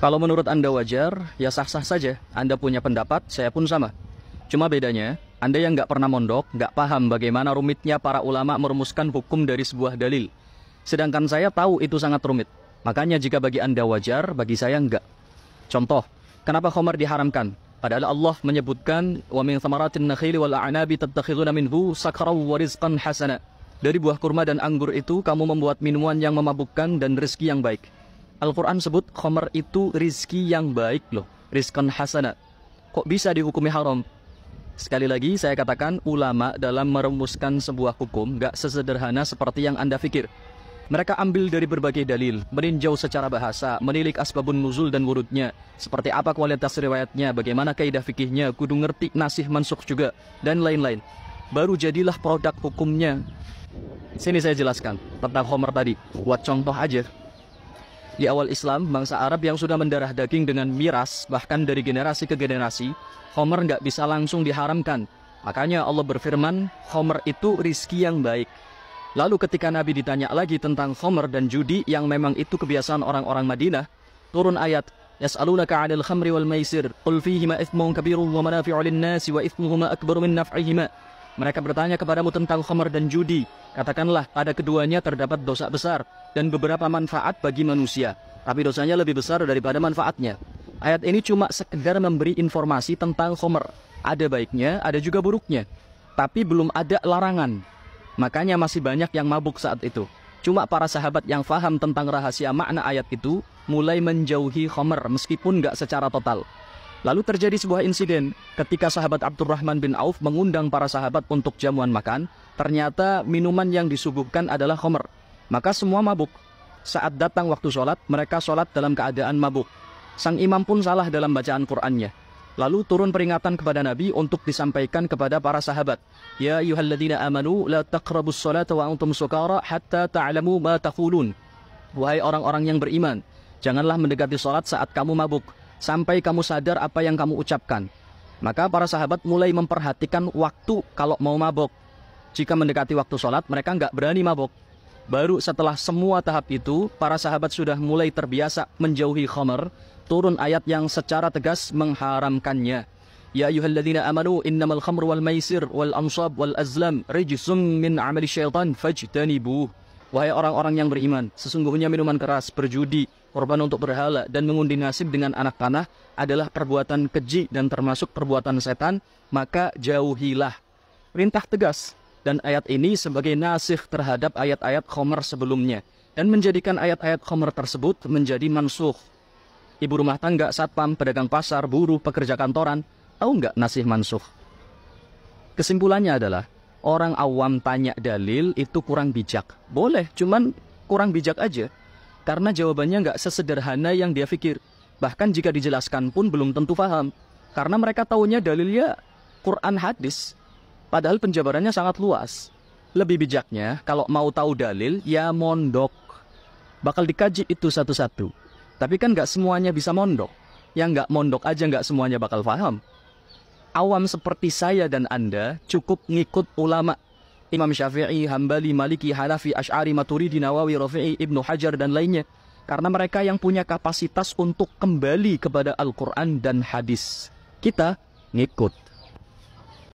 Kalau menurut Anda wajar, ya sah-sah saja. Anda punya pendapat, saya pun sama. Cuma bedanya, Anda yang nggak pernah mondok, nggak paham bagaimana rumitnya para ulama merumuskan hukum dari sebuah dalil. Sedangkan saya tahu itu sangat rumit. Makanya jika bagi Anda wajar, bagi saya enggak. Contoh, kenapa khamar diharamkan? Padahal Allah menyebutkan wa min thamaratin nakhili wal a'nabi tattakhiduna minhu sakaran wa rizqan hasana. Dari buah kurma dan anggur itu kamu membuat minuman yang memabukkan dan rezeki yang baik. Al-Quran sebut khamar itu rizki yang baik loh, rizqan hasana. Kok bisa dihukumi haram? Sekali lagi saya katakan ulama dalam merumuskan sebuah hukum gak sesederhana seperti yang Anda pikir. Mereka ambil dari berbagai dalil, meninjau secara bahasa, menilik asbabun nuzul dan wurudnya, seperti apa kualitas riwayatnya, bagaimana kaidah fikihnya, kudu ngerti nasih mansukh juga, dan lain-lain. Baru jadilah produk hukumnya. Sini saya jelaskan tentang khamar tadi, buat contoh aja. Di awal Islam, bangsa Arab yang sudah mendarah daging dengan miras, bahkan dari generasi ke generasi, khamar nggak bisa langsung diharamkan. Makanya Allah berfirman, khamar itu rizki yang baik. Lalu ketika Nabi ditanya lagi tentang khamar dan judi yang memang itu kebiasaan orang-orang Madinah, turun ayat, Yas'alunaka 'anil khamri wal maisir, qul fihima ithmun kabirun wa manafi'u lin-nasi wa ithmuhuma akbaru min naf'ihima. Mereka bertanya kepadamu tentang khamar dan judi. Katakanlah, pada keduanya terdapat dosa besar dan beberapa manfaat bagi manusia. Tapi dosanya lebih besar daripada manfaatnya. Ayat ini cuma sekedar memberi informasi tentang khamar. Ada baiknya, ada juga buruknya. Tapi belum ada larangan. Makanya masih banyak yang mabuk saat itu. Cuma para sahabat yang faham tentang rahasia makna ayat itu mulai menjauhi khamar meskipun nggak secara total. Lalu terjadi sebuah insiden ketika sahabat Abdurrahman bin Auf mengundang para sahabat untuk jamuan makan. Ternyata minuman yang disuguhkan adalah khamar. Maka semua mabuk. Saat datang waktu sholat, mereka sholat dalam keadaan mabuk. Sang imam pun salah dalam bacaan Qur'annya. Lalu turun peringatan kepada Nabi untuk disampaikan kepada para sahabat. Ya ayyuhalladzina amanu la taqrabus sholata wa antum sukara hatta ta'lamu ma taqulun. Wahai orang-orang yang beriman, janganlah mendekati sholat saat kamu mabuk, sampai kamu sadar apa yang kamu ucapkan. Maka para sahabat mulai memperhatikan waktu kalau mau mabuk. Jika mendekati waktu sholat, mereka nggak berani mabuk. Baru setelah semua tahap itu, para sahabat sudah mulai terbiasa menjauhi khamar, turun ayat yang secara tegas mengharamkannya. Ya ayyuhalladzina amanu innamal khamru wal maisir wal ansab wal azlam rijsum min amali syaitan fajtanibuh. Wahai orang-orang yang beriman, sesungguhnya minuman keras, berjudi, korban untuk berhala, dan mengundi nasib dengan anak tanah adalah perbuatan keji dan termasuk perbuatan setan, maka jauhilah. Perintah tegas. Dan ayat ini sebagai nasih terhadap ayat-ayat khamar sebelumnya. Dan menjadikan ayat-ayat khamar tersebut menjadi mansukh. Ibu rumah tangga, satpam, pedagang pasar, buruh, pekerja kantoran, tahu nggak nasih mansukh? Kesimpulannya adalah, orang awam tanya dalil itu kurang bijak. Boleh, cuman kurang bijak aja. Karena jawabannya nggak sesederhana yang dia pikir. Bahkan jika dijelaskan pun belum tentu paham. Karena mereka taunya dalilnya Quran hadis. Padahal penjabarannya sangat luas. Lebih bijaknya, kalau mau tahu dalil, ya mondok. Bakal dikaji itu satu-satu. Tapi kan nggak semuanya bisa mondok. Yang nggak mondok aja nggak semuanya bakal paham. Awam seperti saya dan Anda cukup ngikut ulama. Imam Syafi'i, Hambali, Maliki, Hanafi, Asy'ari, Maturidi, Nawawi, Rafi'i, Ibnu Hajar, dan lainnya. Karena mereka yang punya kapasitas untuk kembali kepada Al-Quran dan hadis. Kita ngikut.